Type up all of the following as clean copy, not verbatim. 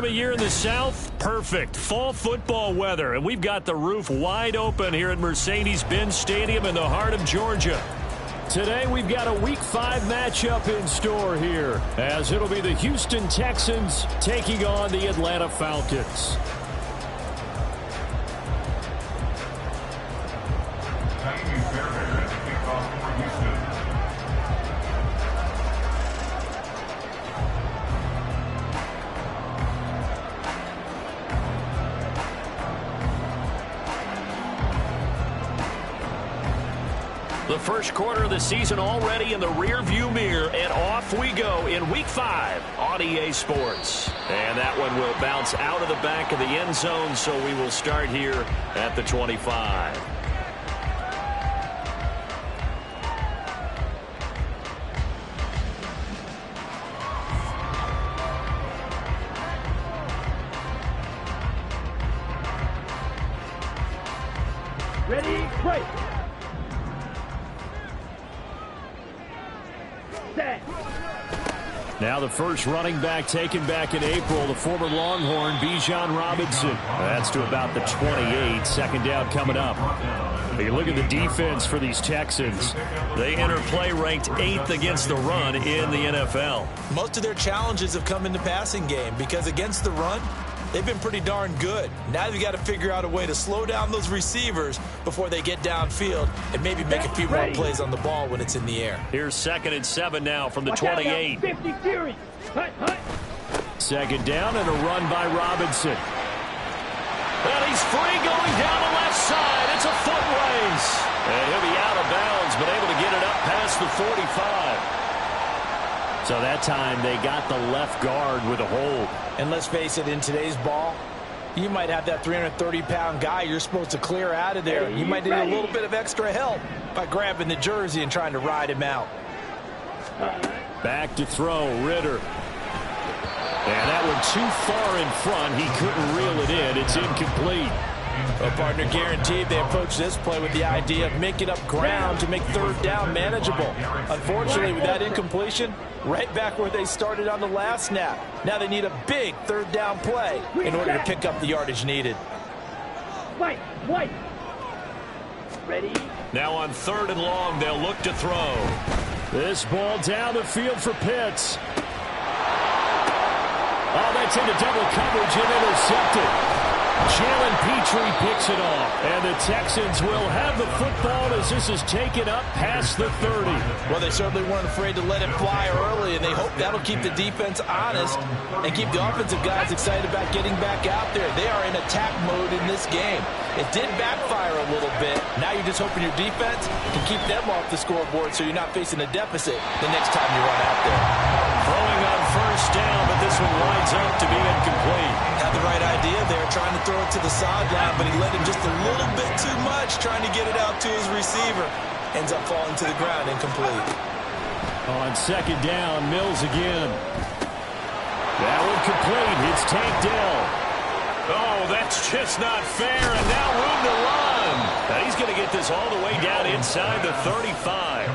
A year in the South, perfect fall football weather, and we've got the roof wide open here at Mercedes-Benz Stadium in the heart of Georgia. Today we've got a Week 5 matchup in store here, as it'll be the Houston Texans taking on the Atlanta Falcons. The first quarter of the season already in the rearview mirror, and off we go in Week 5 on EA Sports. And that one will bounce out of the back of the end zone, so we will start here at the 25. Ready, play. Now the first running back taken back in April, the former Longhorn, Bijan Robinson. That's to about the 28. Second down coming up. You look at the defense for these Texans. They enter play ranked 8th against the run in the NFL. Most of their challenges have come in the passing game because against the run, they've been pretty darn good. Now they've got to figure out a way to slow down those receivers before they get downfield and maybe make a few more plays on the ball when it's in the air. Here's 2nd and 7 now from the 28. 50 series. Hut, hut. Second down and a run by Robinson. And he's free going down the left side. It's a foot race. And he'll be out of bounds, but able to get it up past the 45. So that time they got the left guard with a hold. And let's face it, in today's ball, you might have that 330-pound guy you're supposed to clear out of there. You might need a little bit of extra help by grabbing the jersey and trying to ride him out. Back to throw, Ritter. And that one too far in front. He couldn't reel it in. It's incomplete. Well, partner, guaranteed they approach this play with the idea of making up ground to make third down manageable. Unfortunately, with that incompletion, right back where they started on the last snap. Now they need a big third down play in order to pick up the yardage needed. White. Ready. Now on 3rd and long, they'll look to throw. This ball down the field for Pitts. Oh, that's into double coverage and intercepted. Jalen Petrie picks it off, and the Texans will have the football as this is taken up past the 30. Well, they certainly weren't afraid to let it fly early, and they hope that'll keep the defense honest and keep the offensive guys excited about getting back out there. They are in attack mode in this game. It did backfire a little bit. Now you're just hoping your defense can keep them off the scoreboard so you're not facing a deficit the next time you run out there. Throwing on 1st down, but this one winds up to be incomplete. Had the right idea there, trying to throw it to the sideline, but he let him just a little bit too much, trying to get it out to his receiver. Ends up falling to the ground, incomplete. On 2nd down, Mills again. That one complete. It's Tank Dell. Oh, that's just not fair, and now room to run. Now he's going to get this all the way down inside the 35.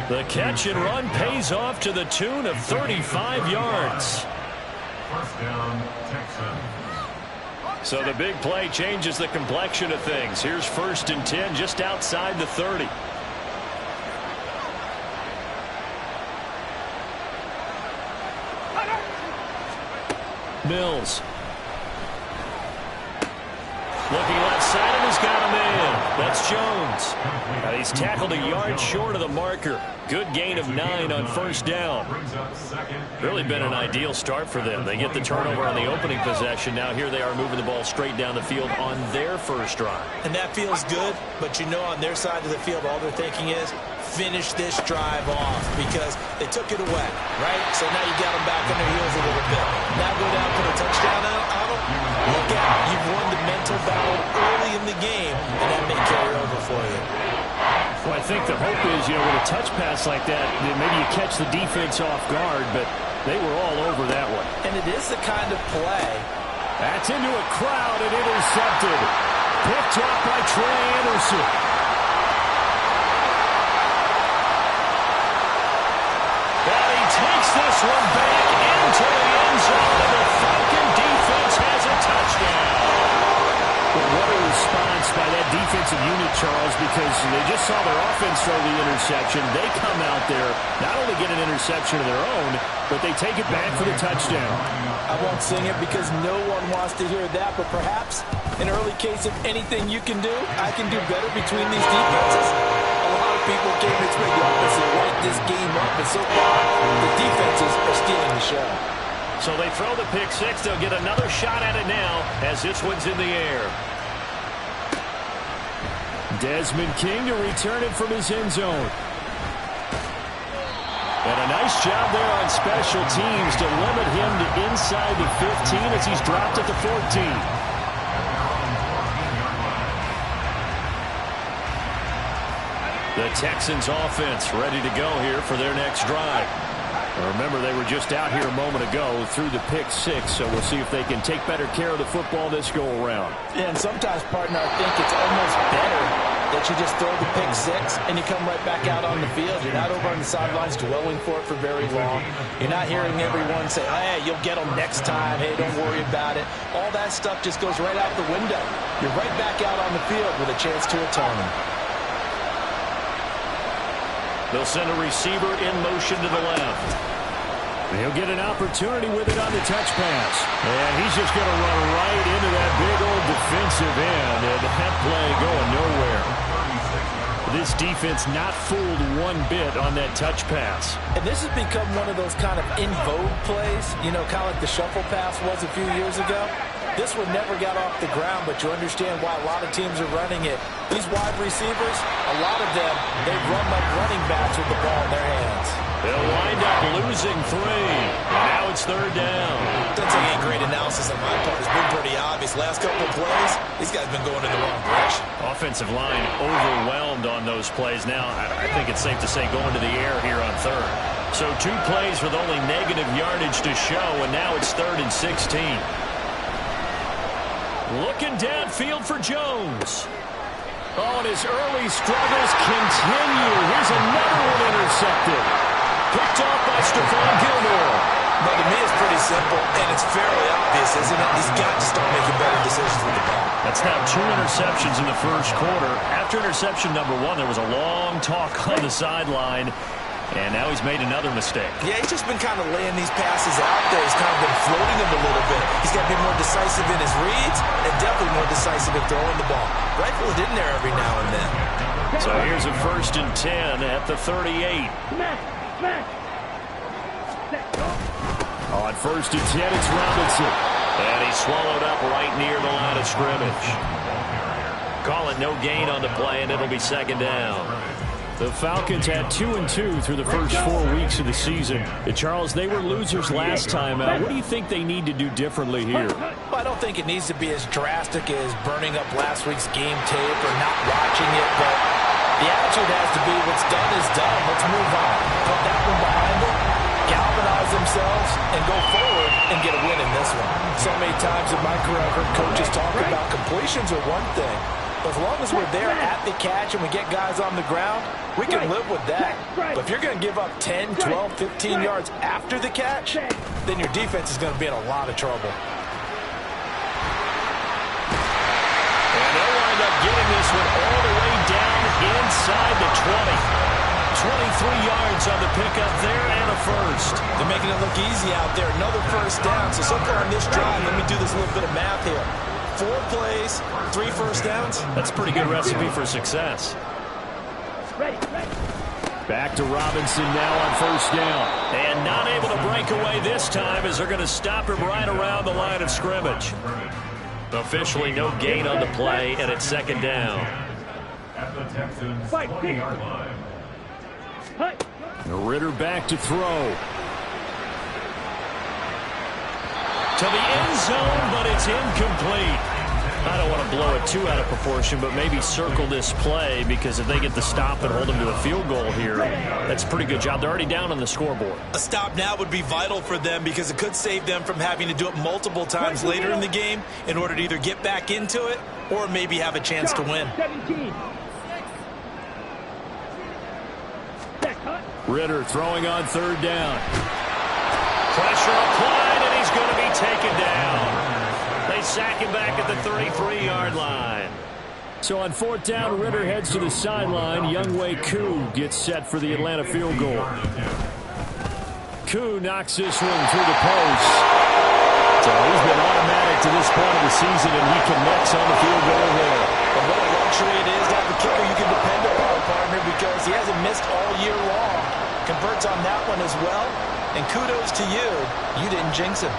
The catch and run pays off to the tune of 35 yards. First down, Texans. So the big play changes the complexion of things. Here's 1st and 10 just outside the 30. Mills. Looking left side, and he's got a man. That's Jones. And he's tackled a yard short of the marker. Good gain of 9 on 1st down. Really been an ideal start for them. They get the turnover on the opening possession. Now here they are moving the ball straight down the field on their first drive. And that feels good, but you know on their side of the field all they're thinking is finish this drive off because they took it away, right? So now you got them back on their heels a little bit. Now go down, put a touchdown on them. Look out. You've won the mental battle early in the game, and that may carry over for you. Well, I think the hope is, with a touch pass like that, maybe you catch the defense off guard, but they were all over that one. And it is the kind of play. That's into a crowd and intercepted. Picked off by Trey Anderson. And he takes this one back into the end zone, and the Falcon defense impressed by that defensive unit, Charles, because they just saw their offense throw the interception. They come out there, not only get an interception of their own, but they take it back for the touchdown. I won't sing it because no one wants to hear that, but perhaps an early case of anything you can do, I can do better between these defenses. A lot of people came to expect the offense to light this game up, and so far, the defenses are stealing the show. So they throw the pick six. They'll get another shot at it now as this one's in the air. Desmond King to return it from his end zone. And a nice job there on special teams to limit him to inside the 15 as he's dropped at the 14. The Texans offense ready to go here for their next drive. Remember, they were just out here a moment ago through the pick six, so we'll see if they can take better care of the football this go-around. Yeah, and sometimes, partner, I think it's almost better that you just throw the pick six and you come right back out on the field. You're not over on the sidelines dwelling for it for very long. You're not hearing everyone say, hey, you'll get them next time. Hey, don't worry about it. All that stuff just goes right out the window. You're right back out on the field with a chance to atone. They'll send a receiver in motion to the left. He'll get an opportunity with it on the touch pass. And he's just going to run right into that big old defensive end. And that play going nowhere. This defense not fooled one bit on that touch pass. And this has become one of those kind of in vogue plays, you know, kind of like the shuffle pass was a few years ago. This one never got off the ground, but you understand why a lot of teams are running it. These wide receivers, a lot of them, they run like running backs with the ball in their hands. They'll wind up losing 3. And now it's third down. Doesn't take any great analysis on my part. It's been pretty obvious. Last couple of plays, these guys have been going in the wrong direction. Offensive line overwhelmed on those plays. Now, I think it's safe to say going to the air here on third. So 2 plays with only negative yardage to show, and now it's 3rd and 16. Looking downfield for Jones. Oh, and his early struggles continue. Here's another one intercepted. Picked off by Stephon Gilmore. But to me, it's pretty simple, and it's fairly obvious, isn't it? He's got to start making better decisions with the ball. That's now 2 interceptions in the first quarter. After interception number 1, there was a long talk on the sideline. And now he's made another mistake. Yeah, he's just been kind of laying these passes out there. He's kind of been floating them a little bit. He's got to be more decisive in his reads and definitely more decisive in throwing the ball. Rifle it in there every now and then. So here's a 1st and 10 at the 38. On 1st and 10, it's Robinson. And he's swallowed up right near the line of scrimmage. Call it no gain on the play, and it'll be 2nd down. The Falcons had 2-2 through the first 4 weeks of the season. Charles, they were losers last time out. What do you think they need to do differently here? Well, I don't think it needs to be as drastic as burning up last week's game tape or not watching it, but the attitude has to be what's done is done. Let's move on. Put that one behind them, galvanize themselves, and go forward and get a win in this one. So many times in my career, I've heard coaches talk about completions are one thing. But as long as we're there at the catch and we get guys on the ground, we can live with that. But if you're going to give up 10, 12, 15 yards after the catch, then your defense is going to be in a lot of trouble. And they'll wind up getting this one all the way down inside the 20. 23 yards on the pickup there and a first. They're making it look easy out there. Another first down. So far on this drive, let me do this little bit of math here. 4 plays, 3 first downs. That's a pretty good recipe for success. Back to Robinson now on 1st down. And not able to break away this time as they're going to stop him right around the line of scrimmage. Officially no gain on the play, and it's 2nd down. At the Texans 20-yard line. Ritter back to throw. To the end zone, but it's incomplete. I don't want to blow it too out of proportion, but maybe circle this play because if they get the stop and hold them to a field goal here, that's a pretty good job. They're already down on the scoreboard. A stop now would be vital for them because it could save them from having to do it multiple times later in the game in order to either get back into it or maybe have a chance to win. 17. Ritter throwing on 3rd down. Pressure applied, and he's going to be taken down. They sack him back at the 33-yard line. So on 4th down, Ritter heads to the sideline. Younghoe Koo gets set for the Atlanta field goal. Koo knocks this one through the post. So he's been automatic to this point of the season, and he connects on the field goal there. And what a luxury it is to have a kicker you can depend upon, partner, because he hasn't missed all year long. Converts on that one as well. And kudos to you. You didn't jinx him.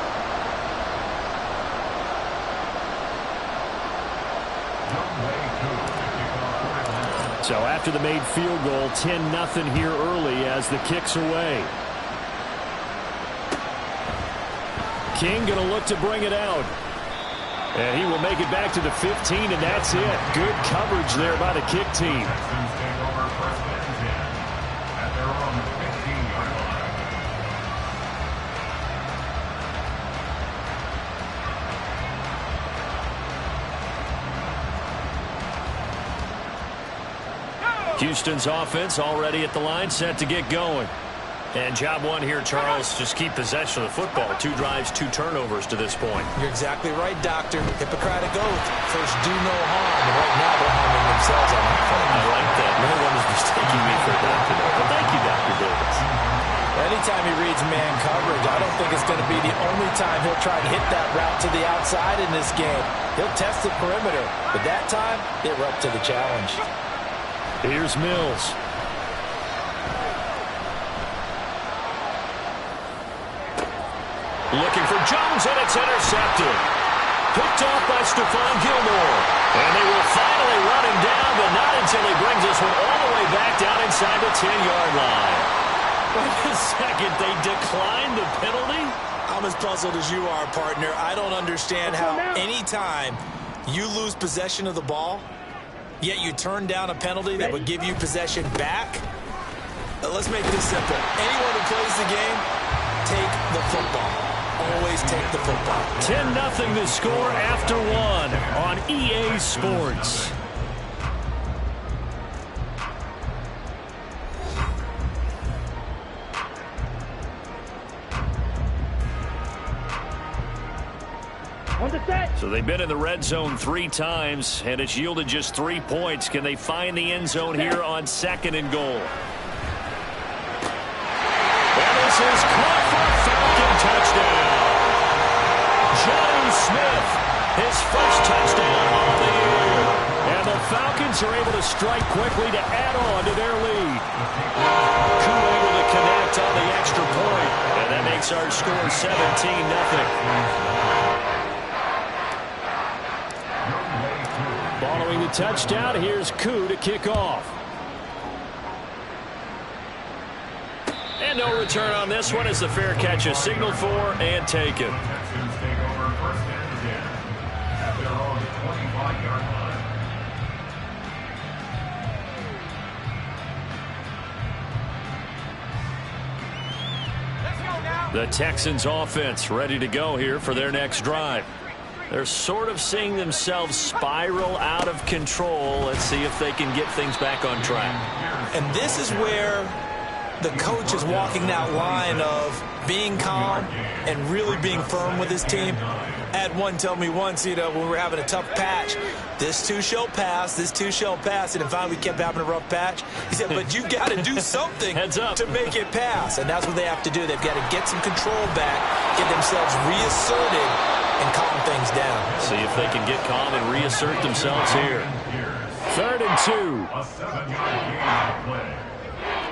So after the made field goal, 10-0 here early as the kick's away. King going to look to bring it out. And he will make it back to the 15, and that's it. Good coverage there by the kick team. Houston's offense already at the line, set to get going. And job one here, Charles, just keep possession of the football. 2 drives, 2 turnovers to this point. You're exactly right, Doctor. Hippocratic oath. First, do no harm. And right now, they're harming themselves on that point. I like that. No one is mistaking me for a doctor. Well, thank you, Dr. Davis. Anytime he reads man coverage, I don't think it's going to be the only time he'll try to hit that route to the outside in this game. He'll test the perimeter. But that time, they were up to the challenge. Here's Mills. Looking for Jones, and it's intercepted. Picked off by Stephon Gilmore. And they will finally run him down, but not until he brings this one all the way back down inside the 10-yard line. Wait a second, they declined the penalty? I'm as puzzled as you are, partner. I don't understand how any time you lose possession of the ball, yet you turn down a penalty that would give you possession back. Let's make this simple. Anyone who plays the game, take the football. Always take the football. 10-0 the score after 1 on EA Sports. On the set. So they've been in the red zone 3 times, and it's yielded just 3 points. Can they find the end zone here on 2nd and goal? And this is caught for a Falcon touchdown. Johnny Smith, his first touchdown of the year. And the Falcons are able to strike quickly to add on to their lead. Koo able to connect on the extra point, and that makes our score 17-0. Following the touchdown, here's Koo to kick off. And no return on this one as the fair catch is signaled for and taken. Texans take over 1st and 10 at their own 25-yard line. The Texans offense ready to go here for their next drive. They're sort of seeing themselves spiral out of control. Let's see if they can get things back on track. And this is where the coach is walking that line of being calm and really being firm with his team. I had one tell me once, when we were having a tough patch, this too shall pass, this too shall pass. And finally we kept having a rough patch. He said, but you got to do something to make it pass. And that's what they have to do. They've got to get some control back, get themselves reasserted, and calm things down. See if they can get calm and reassert themselves here. 3rd and 2. A 7-yard gain on the play.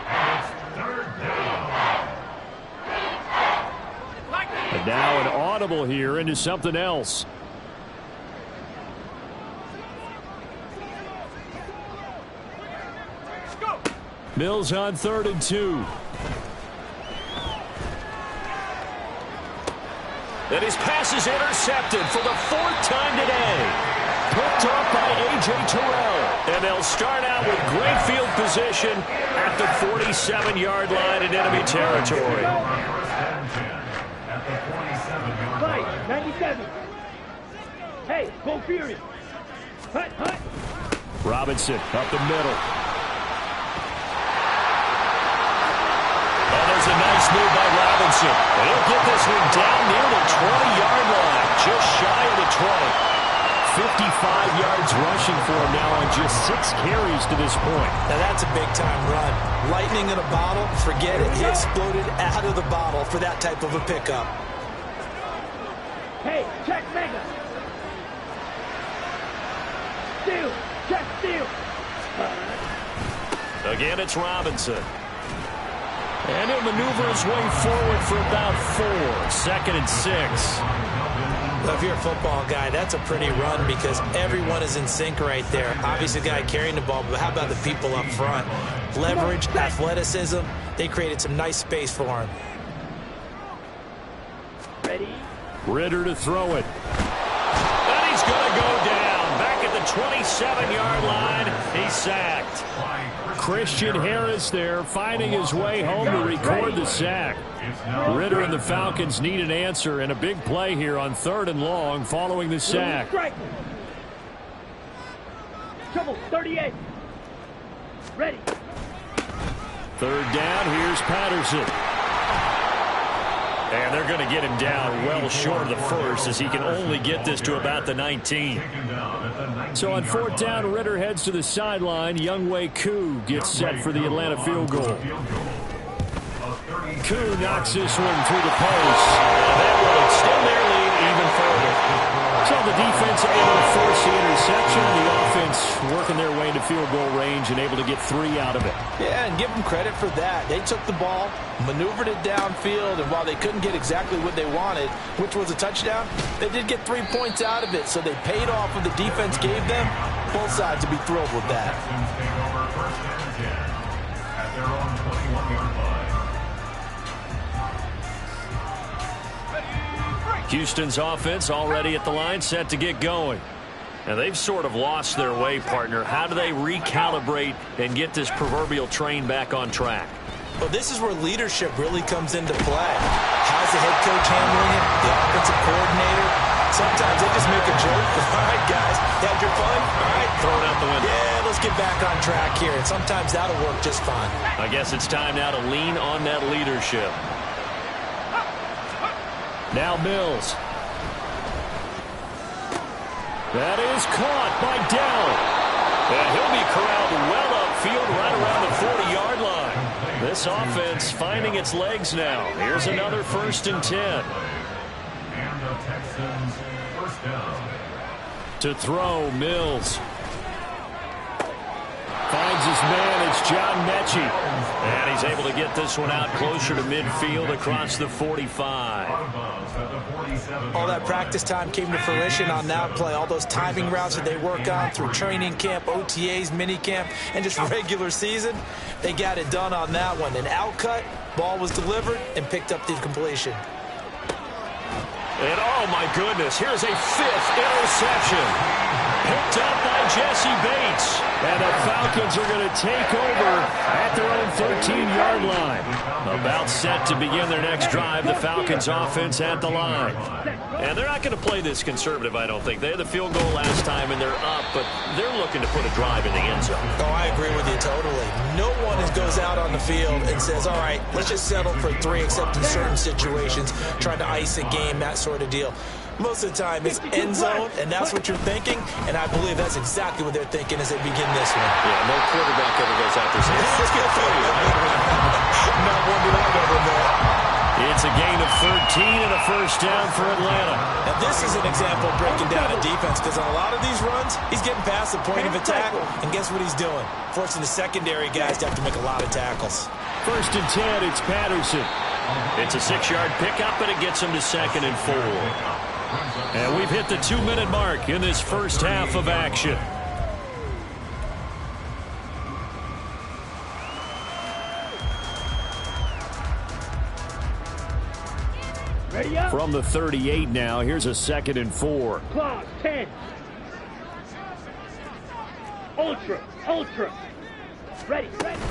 And it's 3rd down. And now an audible here into something else. Mills on 3rd and 2. And his pass is intercepted for the 4th time today. Picked off by A.J. Terrell. And they'll start out with great field position at the 47-yard line in enemy territory. Fight, 97. Hey, go Fury. Hut, hut. Robinson up the middle. There's a nice move by Robinson. And he'll get this one down near the 20-yard line, just shy of the 20. 55 yards rushing for him now on just 6 carries to this point. Now that's a big-time run. Lightning in a bottle, forget it. He exploded out of the bottle for that type of a pickup. Hey, check mega. Steal, check steal. Again, it's Robinson. And he'll maneuver his way forward for about 4. 2nd and 6. Well, if you're a football guy, that's a pretty run because everyone is in sync right there. Obviously, the guy carrying the ball, but how about the people up front? Leverage, athleticism. They created some nice space for him. Ready? Ritter to throw it. And he's going to go down. Back at the 27-yard line. He's sacked. Christian Harris there finding his way home to record the sack. Ritter and the Falcons need an answer and a big play here on 3rd and long following the sack. Trouble, 38. Ready. 3rd down, here's Patterson. And they're going to get him down well short of the first as he can only get this to about the 19. So on 4th down, Ritter heads to the sideline. Younghoe Koo gets set for the Atlanta field goal. Koo knocks this one through the post. And that will extend their lead even further. So the defense able to force the interception. The offense working their way into field goal range and able to get 3 out of it. Yeah, and give them credit for that. They took the ball, maneuvered it downfield, and while they couldn't get exactly what they wanted, which was a touchdown, they did get 3 points out of it. So they paid off what the defense gave them. Both sides would be thrilled with that. At their own 21-yard line. Houston's offense already at the line, set to get going. And they've sort of lost their way, partner. How do they recalibrate and get this proverbial train back on track? Well, this is where leadership really comes into play. How's the head coach handling it? The offensive coordinator? Sometimes they just make a joke. All right, guys, had your fun? All right, Throw it out the window. Yeah, let's get back on track here. And sometimes that'll work just fine. I guess it's time now to lean on that leadership. Now Mills. That is caught by Dell. And he'll be corralled well upfield right around the 40-yard line. This offense finding its legs now. Here's another 1st and 10. And the Texans first down. To throw, Mills. Finds his man, it's John Mechie. And he's able to get this one out closer to midfield across the 45. All that practice time came to fruition on that play. All those timing routes that they work on through training camp, OTAs, minicamp, and just regular season, they got it done on that one. An outcut, ball was delivered, and picked up the completion. And oh my goodness, here's a 5th interception. Picked up by Jesse Bates. And the Falcons are going to take over at their own 13-yard line. About set to begin their next drive, the Falcons offense at the line. And they're not going to play this conservative, I don't think. They had the field goal last time and they're up, but they're looking to put a drive in the end zone. Oh, I agree with you totally. No one goes out on the field and says, all right, let's just settle for 3, except in certain situations, trying to ice a game, that sort of deal. Most of the time, it's end zone, and that's what you're thinking, and I believe that's exactly what they're thinking as they begin this one. Yeah, no quarterback ever goes out there saying, let's get 3. Not one that I've ever met. It's a gain of 13 and a 1st down for Atlanta. Now, this is an example of breaking down a defense, because on a lot of these runs, he's getting past the point of attack, and guess what he's doing? Forcing the secondary guys to have to make a lot of tackles. 1st and 10, it's Patterson. It's a 6-yard pickup, but it gets him to 2nd and 4. And we've hit the 2-minute mark in this first half of action. Ready up. From the 38 now, here's a 2nd and 4. Clock, 10. Ultra, ultra. Ready, ready.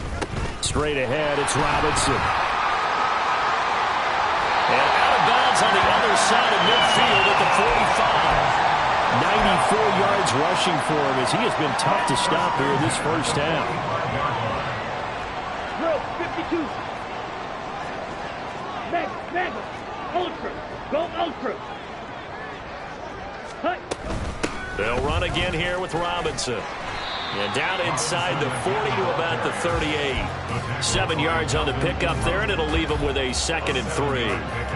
Straight ahead, it's Robinson. And out of bounds on the other side of midfield at the 45. 94 yards rushing for him as he has been tough to stop here this first half. Drill, 52. Mega, ultra. Go ultra. Hut. They'll run again here with Robinson. And down inside the 40 to about the 38. 7 yards on the pickup there, and it'll leave them with a 2nd and 3.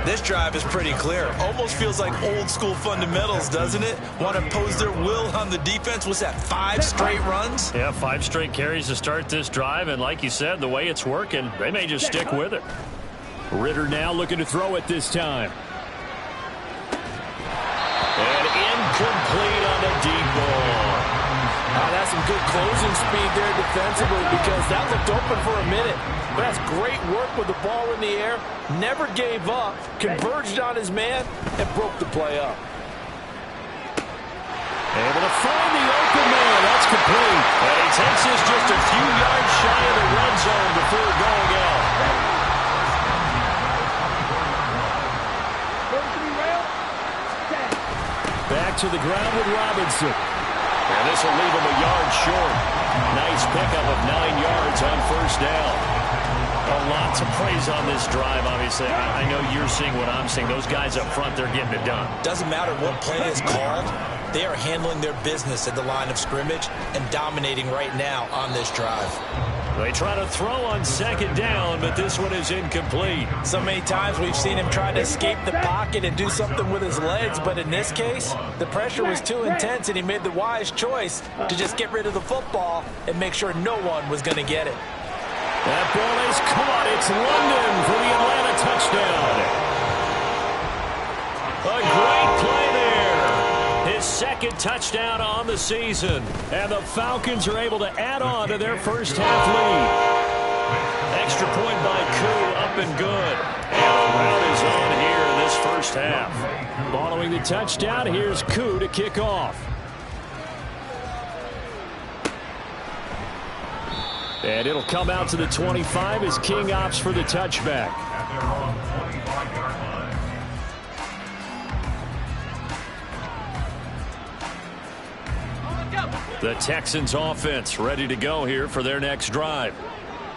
This drive is pretty clear. Almost feels like old school fundamentals, doesn't it? Want to impose their will on the defense. What's that, 5 straight runs? Yeah, 5 straight carries to start this drive, and like you said, the way it's working, they may just stick with it. Ritter now looking to throw it this time. And incomplete on the deep ball. That's some good closing speed there defensively because that looked open for a minute. But that's great work with the ball in the air. Never gave up, converged on his man, and broke the play up. Able to find the open man. That's complete. And he takes this just a few yards shy of the red zone before going out. Back to the ground with Robinson. And this will leave him a yard short. Nice pickup of 9 yards on first down. Lots of praise on this drive, obviously. I know you're seeing what I'm seeing. Those guys up front, they're getting it done. Doesn't matter what play is called. They are handling their business at the line of scrimmage and dominating right now on this drive. They try to throw on 2nd down, but this one is incomplete. So many times we've seen him try to escape the pocket and do something with his legs, but in this case, the pressure was too intense and he made the wise choice to just get rid of the football and make sure no one was going to get it. That ball is caught. It's London for the Atlanta touchdown. A great play there. His 2nd touchdown on the season. And the Falcons are able to add on to their first half lead. Extra point by Koo, up and good. And the route is on here in this first half. Following the touchdown, here's Koo to kick off. And it'll come out to the 25 as King opts for the touchback. The Texans offense ready to go here for their next drive.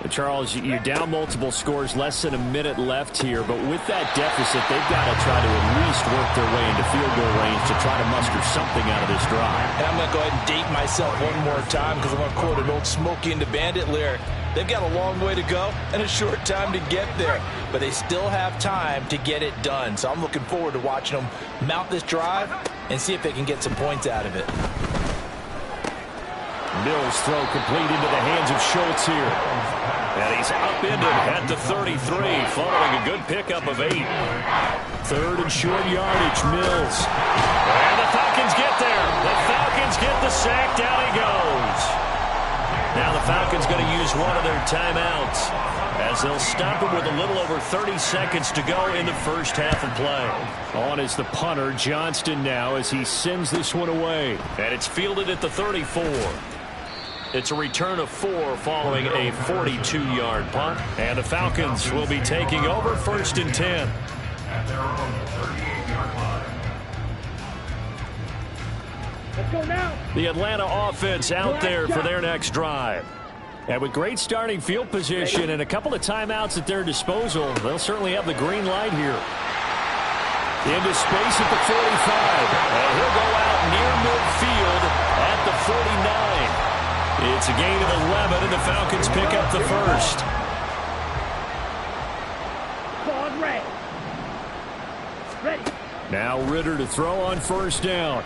Charles, you're down multiple scores, less than a minute left here, but with that deficit, they've got to try to at least work their way into field goal range to try to muster something out of this drive. And I'm going to go ahead and date myself one more time because I'm going to quote an old Smokey and the Bandit lyric. They've got a long way to go and a short time to get there, but they still have time to get it done. So I'm looking forward to watching them mount this drive and see if they can get some points out of it. Mills throw complete into the hands of Schultz here. And he's upended at the 33, following a good pickup of 8. 3rd and short yardage, Mills. And the Falcons get there. The Falcons get the sack. Down he goes. Now the Falcons going to use one of their timeouts as they'll stop him with a little over 30 seconds to go in the first half of play. On is the punter, Johnston, now as he sends this one away. And it's fielded at the 34. It's a return of 4 following a 42-yard punt. And the Falcons will be taking over 1st and 10. Let's go now. The Atlanta offense out there for their next drive. And with great starting field position and a couple of timeouts at their disposal, they'll certainly have the green light here. Into space at the 45. And he'll go out near midfield at the 49. It's a gain of 11, and the Falcons pick up the first. Ball red. Ready. Now Ritter to throw on first down.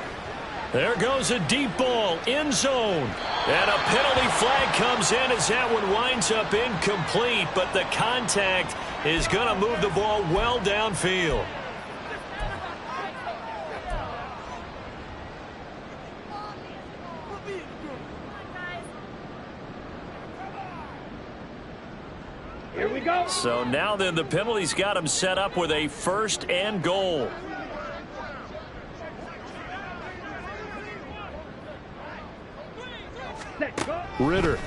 There goes a deep ball, end zone. And a penalty flag comes in as that one winds up incomplete, but the contact is going to move the ball well downfield. Here we go. So now then the penalty's got him set up with a 1st and goal. Set, go. Ritter.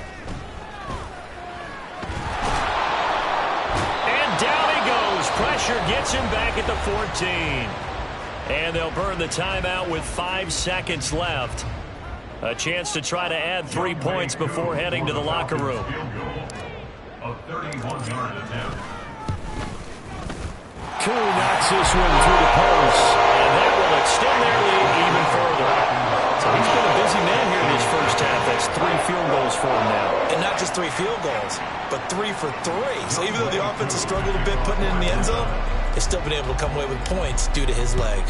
And down he goes. Pressure gets him back at the 14. And they'll burn the timeout with 5 seconds left. A chance to try to add 3 points before heading to the locker room. A 31-yard attempt. Koo knocks this one through the post. And that will extend their lead even further. So he's for him now. And not just 3 field goals, but 3 for 3. So even though the offense has struggled a bit putting it in the end zone, they've still been able to come away with points due to his leg.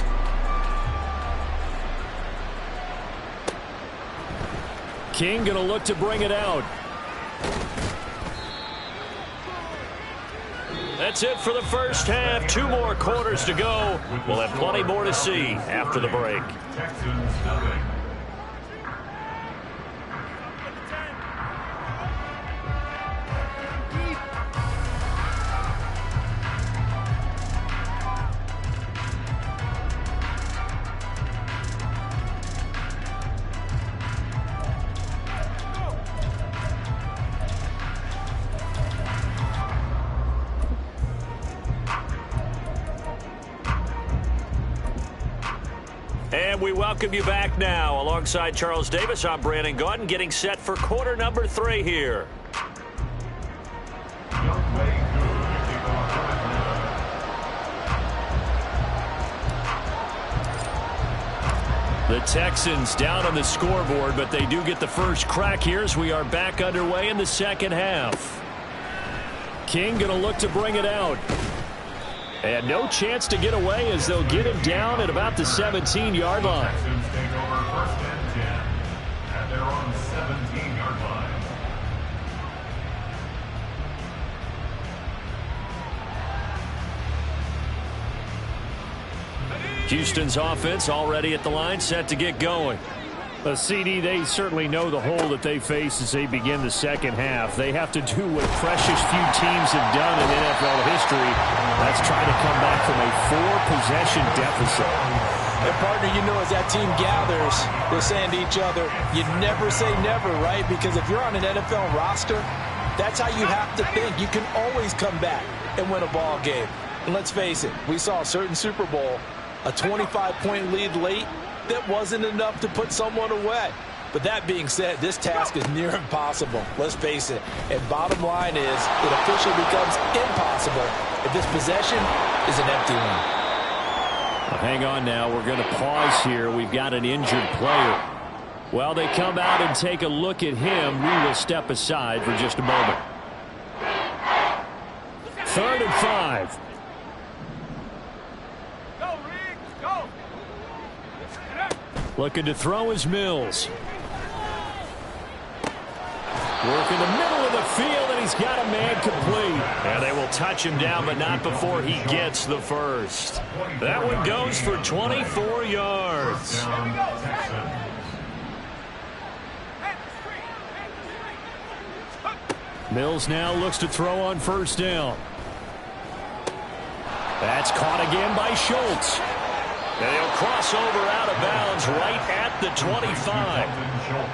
King going to look to bring it out. That's it for the first half. 2 more quarters to go. We'll have plenty more to see after the break. Texans nothing. And we welcome you back now. Alongside Charles Davis, I'm Brandon Gaudin, getting set for quarter number 3 here. The Texans down on the scoreboard, but they do get the first crack here as we are back underway in the second half. King going to look to bring it out. And no chance to get away as they'll get him down at about the 17-yard line. Texans take over 1st and 10 at their own 17-yard line. Houston's offense already at the line, set to get going. CD, they certainly know the hole that they face as they begin the second half. They have to do what precious few teams have done in NFL history. That's trying to come back from a 4-possession deficit. And partner, you know, as that team gathers, they're saying to each other, you never say never, right? Because if you're on an NFL roster, that's how you have to think. You can always come back and win a ball game. And let's face it, we saw a certain Super Bowl, a 25-point lead late, that wasn't enough to put someone away. But that being said, this task is near impossible. Let's face it. And bottom line is, it officially becomes impossible if this possession is an empty one. Well, hang on now. We're going to pause here. We've got an injured player. While they come out and take a look at him, we will step aside for just a moment. 3rd and 5. Looking to throw is Mills. Work in the middle of the field, and he's got a man complete. And they will touch him down, but not before he gets the first. That one goes for 24 yards. Mills now looks to throw on 1st down. That's caught again by Schultz. And he'll cross over out of bounds right at the 25.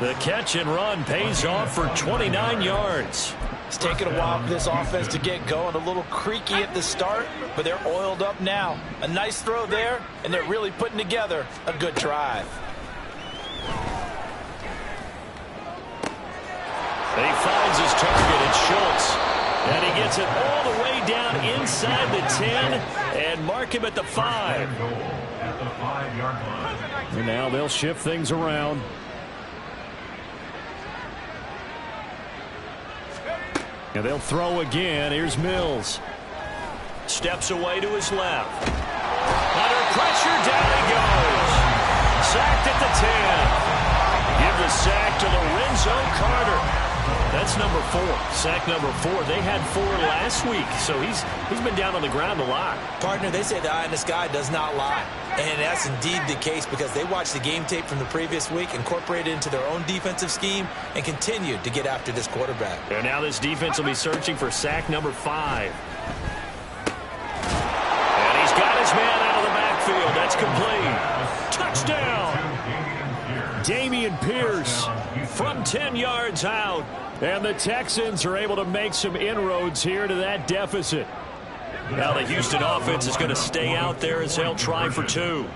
The catch and run pays off for 29 yards. It's taken a while for this offense to get going. A little creaky at the start, but they're oiled up now. A nice throw there, and they're really putting together a good drive. He finds his target, it's Schultz. And he gets it all the way down inside the 10 and mark him at the 5. At the 5-yard line. And now they'll shift things around. And they'll throw again. Here's Mills. Steps away to his left. Under pressure, down he goes. Sacked at the 10. Give the sack to Lorenzo Carter. That's number 4. Sack number 4. They had 4 last week, so he's been down on the ground a lot. Partner, they say the eye in the sky does not lie. And that's indeed the case because they watched the game tape from the previous week, incorporated it into their own defensive scheme, and continued to get after this quarterback. And now this defense will be searching for sack number 5. And he's got his man out of the backfield. That's complete. Touchdown. Dameon Pierce from 10 yards out. And the Texans are able to make some inroads here to that deficit. Now the Houston offense is going to stay out there as they'll try for 2.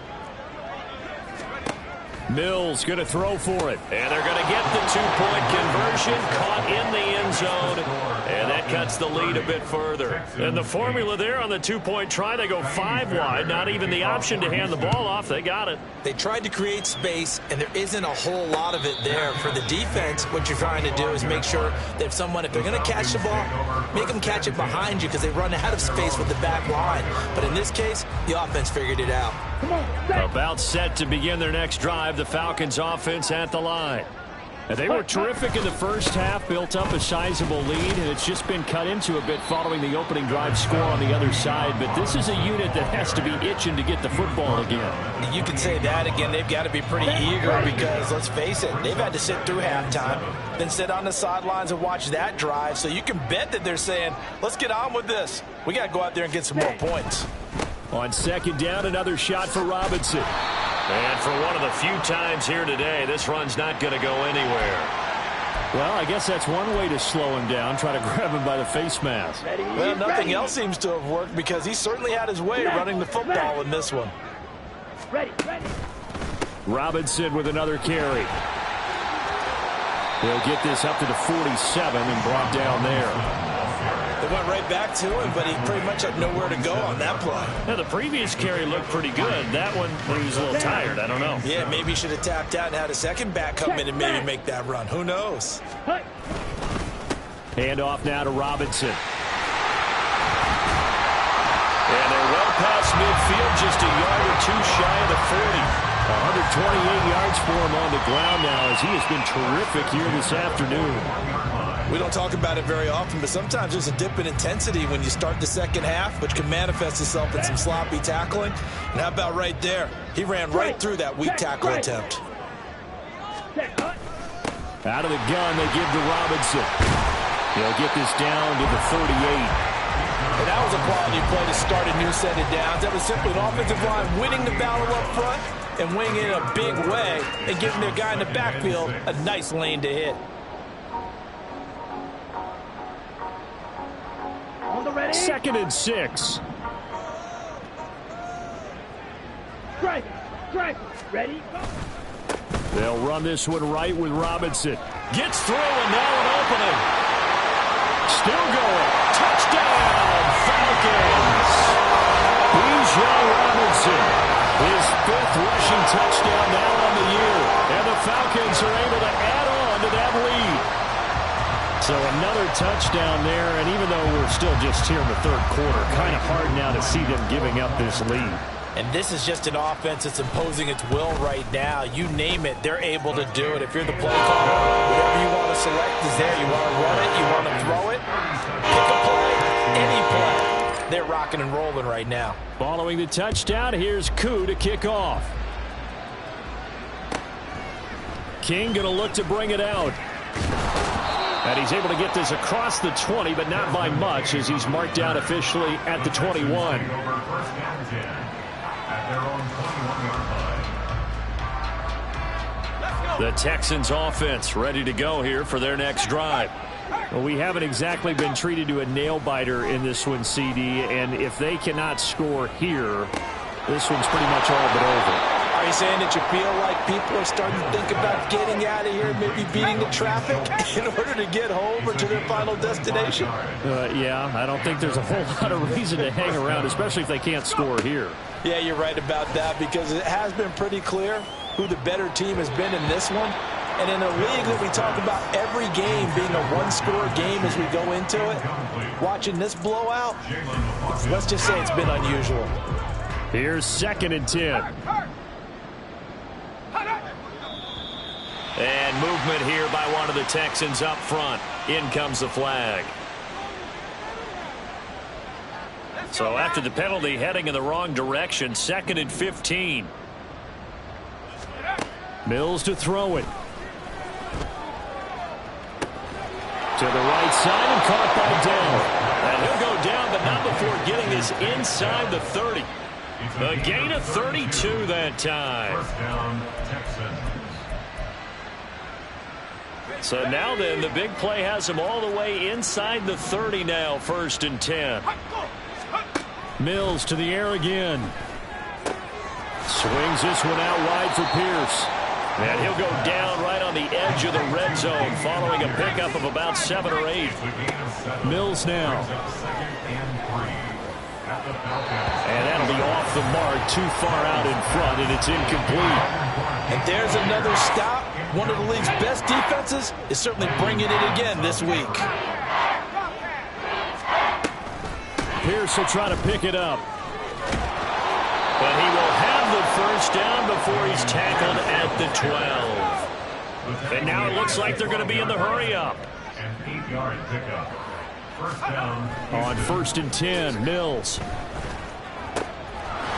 Mills going to throw for it. And they're going to get the two-point conversion, caught in the end zone, and that cuts the lead a bit further. And the formula there on the two-point try, they go 5 wide, not even the option to hand the ball off. They got it. They tried to create space, and there isn't a whole lot of it there. For the defense, what you're trying to do is make sure that if they're going to catch the ball, make them catch it behind you because they run out of space with the back line. But in this case, the offense figured it out. About set to begin their next drive, the Falcons offense at the line. And they were terrific in the first half, built up a sizable lead, and it's just been cut into a bit following the opening drive score on the other side. But this is a unit that has to be itching to get the football again. You can say that again. They've got to be pretty eager because, let's face it, they've had to sit through halftime, then sit on the sidelines and watch that drive. So you can bet that they're saying, let's get on with this. We got to go out there and get some more points. On second down, another shot for Robinson. And for one of the few times here today, this run's not going to go anywhere. Well, I guess that's one way to slow him down, try to grab him by the face mask. Well, nothing else seems to have worked because he certainly had his way running the football in this one. Ready. Robinson with another carry. He'll get this up to the 47 and brought down there. They went right back to him, but he pretty much had nowhere to go on that play. Yeah, the previous carry looked pretty good. That one, he was a little tired. I don't know. Yeah, maybe he should have tapped out and had a second back come in and maybe make that run. Who knows? Hand off now to Robinson. And they're well past midfield, just a yard or two shy of the 40. 128 yards for him on the ground now as he has been terrific here this afternoon. We don't talk about it very often, but sometimes there's a dip in intensity when you start the second half, which can manifest itself in some sloppy tackling. And how about right there? He ran right through that weak tackle attempt. Out of the gun, they give to Robinson. He'll get this down to the 38. And that was a quality play to start a new set of downs. That was simply an offensive line winning the battle up front and winning it in a big way and giving their guy in the backfield a nice lane to hit. Second and 6. Drive. Ready, go. They'll run this one right with Robinson. Gets through and now an opening. Still going. Touchdown, Falcons. Bijan Robinson. His 5th rushing touchdown now on the year. And the Falcons are able to add on to that lead. So another touchdown there, and even though we're still just here in the third quarter, kind of hard now to see them giving up this lead. And this is just an offense that's imposing its will right now. You name it, they're able to do it. If you're the play caller, whatever you want to select is there. You want to run it, you want to throw it, pick a play, any play. They're rocking and rolling right now. Following the touchdown, here's Koo to kick off. King going to look to bring it out. And he's able to get this across the 20, but not by much as he's marked down officially at the 21. The Texans offense ready to go here for their next drive. Well, we haven't exactly been treated to a nail-biter in this one, CD, and if they cannot score here, this one's pretty much all but over. Are you saying that you feel like people are starting to think about getting out of here, maybe beating the traffic in order to get home or to their final destination? Yeah, I don't think there's a whole lot of reason to hang around, especially if they can't score here. Yeah, you're right about that because it has been pretty clear who the better team has been in this one. And in a league that we talk about every game being a one-score game as we go into it, watching this blowout, let's just say it's been unusual. Here's 2nd and 10. And movement here by one of the Texans up front. In comes the flag. So after the penalty, heading in the wrong direction, 2nd and 15. Mills to throw it. To the right side and caught by Dell. And he'll go down, but not before getting this inside the 30. A gain of 32 that time. First down, Texans. So now then, the big play has him all the way inside the 30 now, 1st and 10. Mills to the air again. Swings this one out wide for Pierce. And he'll go down right on the edge of the red zone following a pickup of about 7 or 8. Mills now. And that'll be off the mark, too far out in front, and it's incomplete. And there's another stop. One of the league's best defenses is certainly bringing it again this week. Pierce will try to pick it up. But he will have the first down before he's tackled at the 12. And now it looks like they're going to be in the hurry-up. An 8-yard pickup. First down. On 1st and 10, Mills.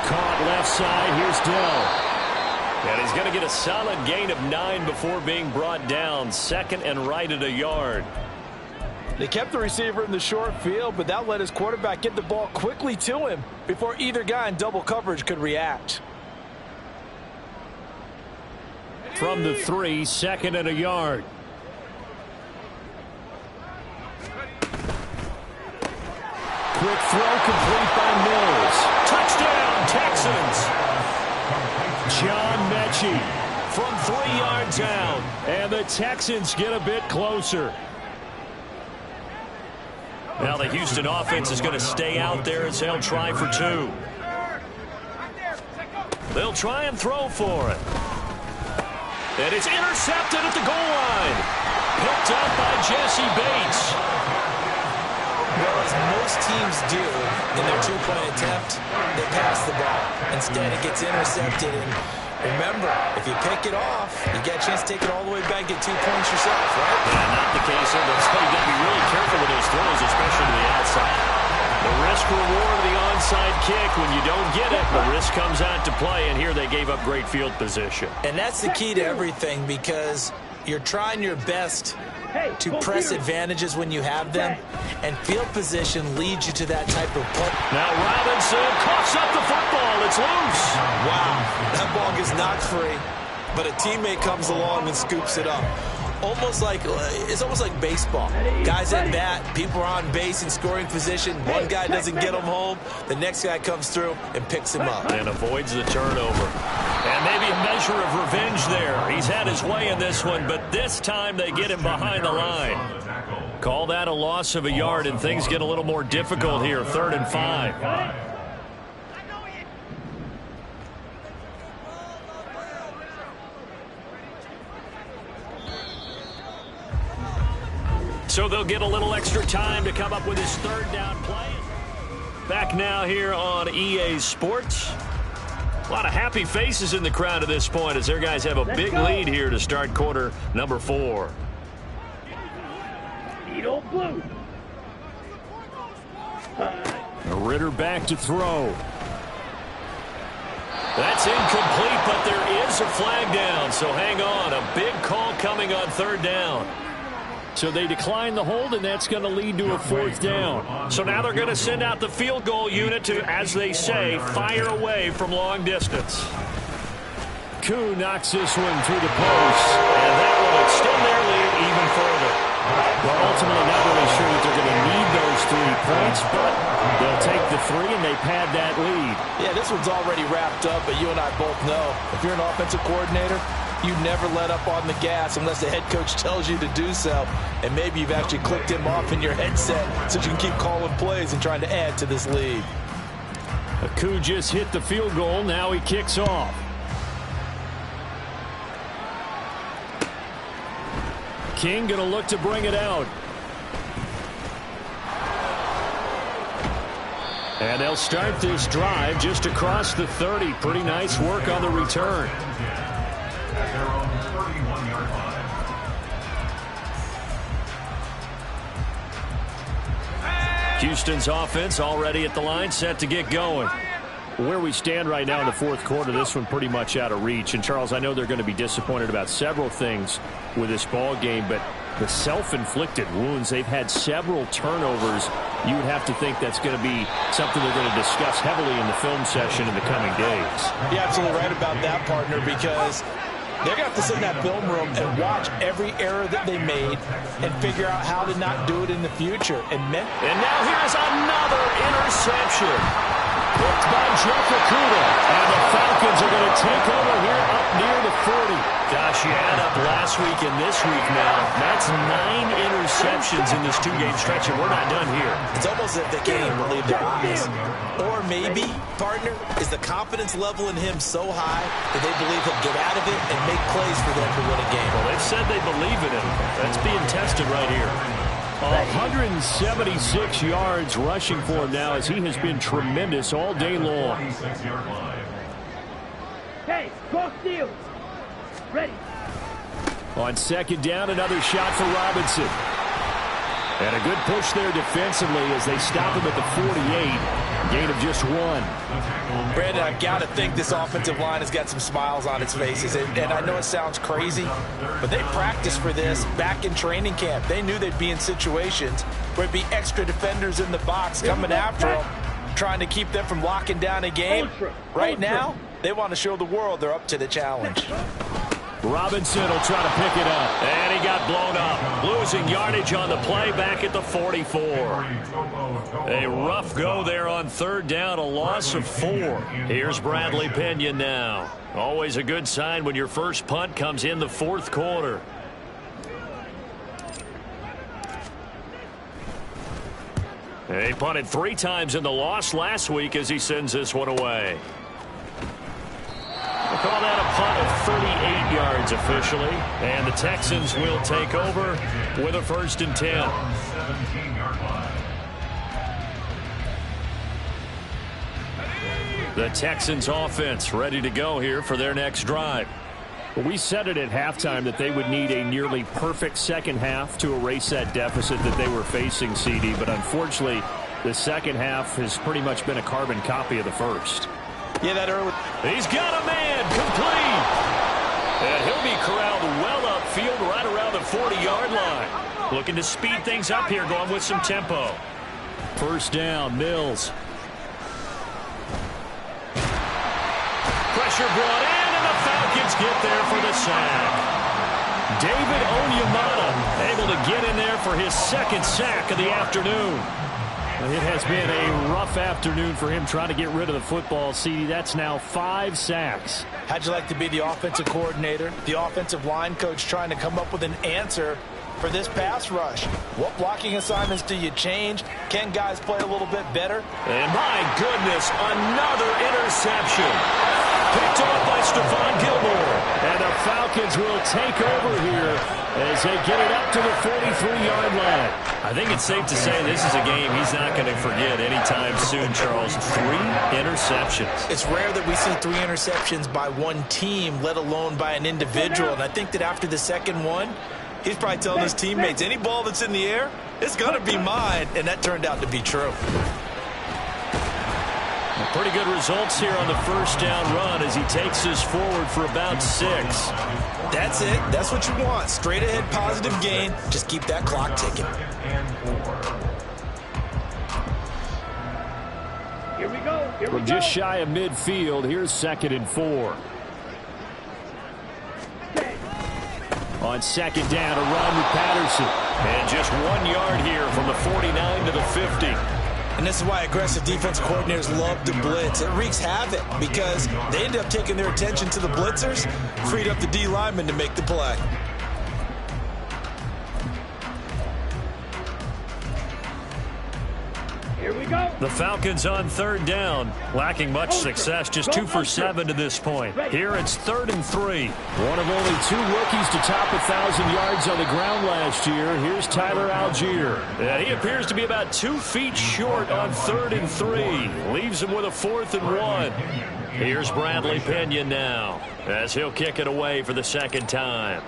Caught left side. Here's Dell. And he's going to get a solid gain of 9 before being brought down. 2nd and right at a yard. They kept the receiver in the short field, but that let his quarterback get the ball quickly to him before either guy in double coverage could react. From the 3, 2nd and a yard. Quick throw complete by Mills. Touchdown, Texans. John Mechie from 3 yards out. And the Texans get a bit closer. Now the Houston offense is going to stay out there as they'll try for 2. They'll try and throw for it. And it's intercepted at the goal line. Picked up by Jesse Bates. Well, as most teams do in their 2-point attempt, they pass the ball. Instead, it gets intercepted. And remember, if you pick it off, you get a chance to take it all the way back and get 2 points yourself, right? Yeah, not the case here, but so you've got to be really careful with those throws, especially to the outside. The risk-reward of the onside kick, when you don't get it, the risk comes out to play, and here they gave up great field position. And that's the key to everything, because you're trying your best to press advantages when you have them, and field position leads you to that type of play. Now Robinson coughs up the football. It's loose. Wow, that ball gets knocked free, but a teammate comes along and scoops it up. It's almost like baseball. Guys at bat, people are on base in scoring position. One guy doesn't get him home. The next guy comes through and picks him up. And avoids the turnover. And maybe a measure of revenge there. He's had his way in this one, but this time they get him behind the line. Call that a loss of a yard, and things get a little more difficult here. 3rd and 5. So they'll get a little extra time to come up with his 3rd down play. Back now here on EA Sports. A lot of happy faces in the crowd at this point as their guys have a big lead here to start quarter number 4. Eat old blue. Ritter back to throw. That's incomplete, but there is a flag down, so hang on. A big call coming on 3rd down. So they decline the hold, and that's going to lead to a 4th down. So now they're going to send out the field goal unit to, as they say, fire away from long distance. Koo knocks this one through the post, and that will extend their lead even further. Well, ultimately not really sure that they're going to need those 3 points, but they'll take the 3 and they pad that lead. Yeah, this one's already wrapped up, but you and I both know if you're an offensive coordinator, you never let up on the gas unless the head coach tells you to do so. And maybe you've actually clicked him off in your headset so you can keep calling plays and trying to add to this lead. Koo just hit the field goal. Now he kicks off. King going to look to bring it out. And they'll start this drive just across the 30. Pretty nice work on the return. At their own 31-yard line. Houston's offense already at the line, set to get going. Where we stand right now in the 4th quarter, this one pretty much out of reach. And, Charles, I know they're going to be disappointed about several things with this ball game, but the self-inflicted wounds, they've had several turnovers. You would have to think that's going to be something they're going to discuss heavily in the film session in the coming days. You're absolutely right about that, partner, because they're going to have to sit in that film room and watch every error that they made and figure out how to not do it in the future. And now here's another interception. Picked by Jeff Okudah. And the Falcons are going to take over here up near the 40. Gosh, you add up last week and this week now. That's 9 interceptions in this 2-game stretch, and we're not done here. It's almost as if they can't even believe their eyes. Or maybe, partner, is the confidence level in him so high that they believe he'll get out of it and make plays for them to win a game. Well, they've said they believe in him. That's being tested right here. 176 yards rushing for him now as he has been tremendous all day long. Hey, go steal. Ready. On second down, another shot for Robinson. And a good push there defensively as they stop him at the 48. Gain of just 1. Brandon, I've got to think this offensive line has got some smiles on its faces. And I know it sounds crazy, but they practiced for this back in training camp. They knew they'd be in situations where it'd be extra defenders in the box coming after them, trying to keep them from locking down a game. Right now, they want to show the world they're up to the challenge. Robinson will try to pick it up. And he got blown up. Losing yardage on the play back at the 44. A rough go there on third down, a loss of 4. Here's Bradley Pinion now. Always a good sign when your first punt comes in the 4th quarter. He punted 3 times in the loss last week as he sends this one away. We'll call that a punt of 38 yards officially. And the Texans will take over with a 1st and 10. The Texans offense ready to go here for their next drive. We said it at halftime that they would need a nearly perfect second half to erase that deficit that they were facing, CD. But unfortunately, the second half has pretty much been a carbon copy of the first. Yeah, that early. He's got a man complete. And he'll be corralled well upfield right around the 40-yard line. Looking to speed things up here, going with some tempo. 1st down, Mills. Pressure brought in, and the Falcons get there for the sack. David Onyemata able to get in there for his 2nd sack of the afternoon. It has been a rough afternoon for him trying to get rid of the football, CD. That's now 5 sacks. How'd you like to be the offensive coordinator, the offensive line coach trying to come up with an answer for this pass rush? What blocking assignments do you change? Can guys play a little bit better? And my goodness, another interception. Picked off by Stephon Gilmore. And the Falcons will take over here as they get it up to the 43-yard line. I think it's safe to say this is a game he's not going to forget anytime soon, Charles. 3 interceptions. It's rare that we see 3 interceptions by one team, let alone by an individual. And I think that after the second one, he's probably telling his teammates, any ball that's in the air, it's going to be mine. And that turned out to be true. Pretty good results here on the 1st down run as he takes us forward for about 6. That's it. That's what you want. Straight ahead positive gain. Just keep that clock ticking. Here we go. Here we From go. just shy of midfield, here's 2nd and 4. On 2nd down, a run with Patterson. And just 1 yard here from the 49 to the 50. And this is why aggressive defensive coordinators love to blitz. It wreaks havoc because they end up taking their attention to the blitzers, freed up the D lineman to make the play. Here we go. The Falcons on 3rd down, lacking much success, just 2 for 7 to this point. Here it's 3rd and 3. One of only 2 rookies to top 1,000 yards on the ground last year. Here's Tyler Algier. He appears to be about 2 feet short on 3rd and 3. Leaves him with a 4th and 1. Here's Bradley Pinion now as he'll kick it away for the 2nd time.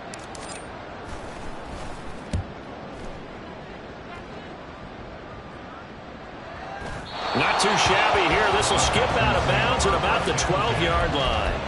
Not too shabby here. This will skip out of bounds at about the 12-yard line.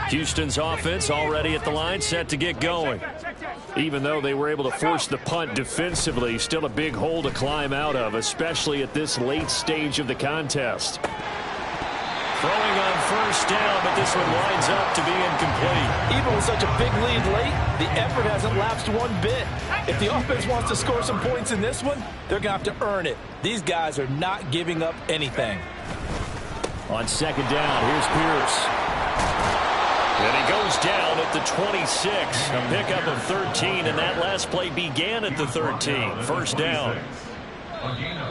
Houston's offense already at the line, set to get going. Even though they were able to force the punt defensively, still a big hole to climb out of, especially at this late stage of the contest. Throwing on first down, but this one winds up to be incomplete. Even with such a big lead late, the effort hasn't lapsed one bit. If the offense wants to score some points in this one, they're going to have to earn it. These guys are not giving up anything. On second down, here's Pierce. And he goes down at the 26. A pickup of 13, and that last play began at the 13. First down.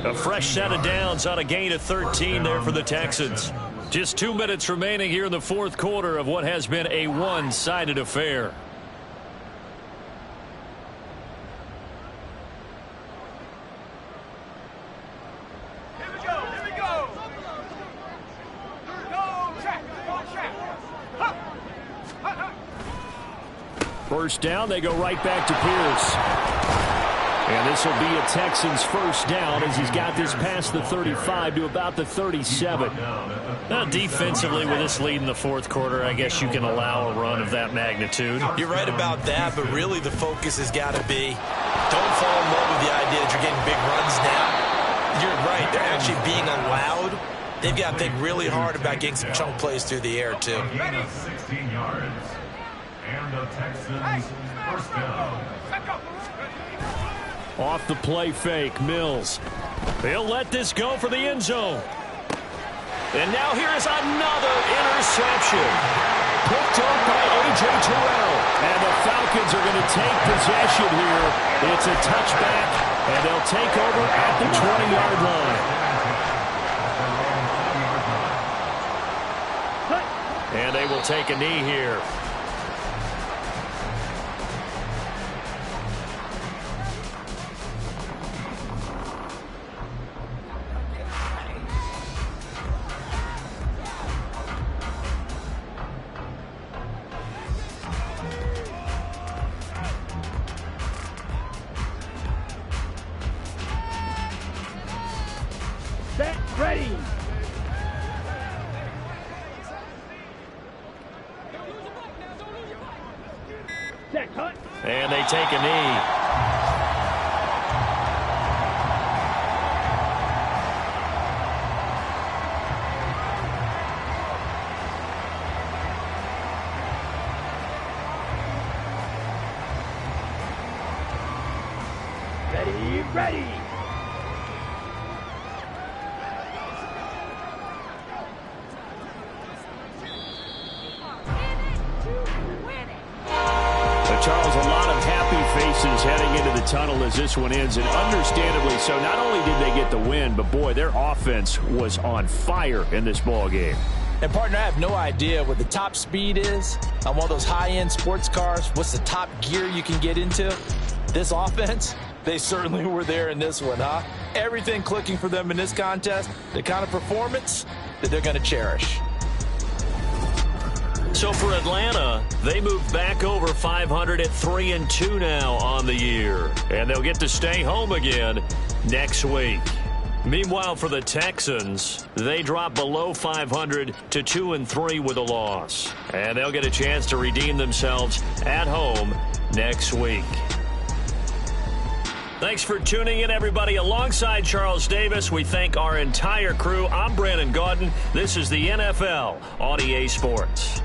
A fresh set of downs on a gain of 13 there for the Texans. Just 2 minutes remaining here in the fourth quarter of what has been a one-sided affair. First down, they go right back to Pierce. And this will be a Texans first down as he's got this past the 35 to about the 37. Now, defensively, with this lead in the fourth quarter, I guess you can allow a run of that magnitude. You're right about that, but really the focus has got to be don't fall in love with the idea that you're getting big runs now. You're right. They're actually being allowed. They've got to think really hard about getting some chunk plays through the air, too. A gain of 16 yards. And the Texans first down. Off the play fake, Mills. He'll let this go for the end zone. And now here is another interception. Picked up by A.J. Terrell. And the Falcons are going to take possession here. It's a touchback, and they'll take over at the 20-yard line. And they will take a knee here. Set, ready. Set, cut. And they take a knee. Ready, ready. Charles, a lot of happy faces heading into the tunnel as this one ends, and understandably so. Not only did they get the win, but boy, their offense was on fire in this ball game. And partner, I have no idea what the top speed is on one of those high-end sports cars. What's the top gear you can get into? This offense, they certainly were there in this one, huh? Everything clicking for them in this contest, the kind of performance that they're going to cherish. So for Atlanta, they move back over 500 at 3-2 now on the year. And they'll get to stay home again next week. Meanwhile, for the Texans, they drop below 500 to 2-3 with a loss. And they'll get a chance to redeem themselves at home next week. Thanks for tuning in, everybody. Alongside Charles Davis, we thank our entire crew. I'm Brandon Gaudin. This is the NFL on EA Sports.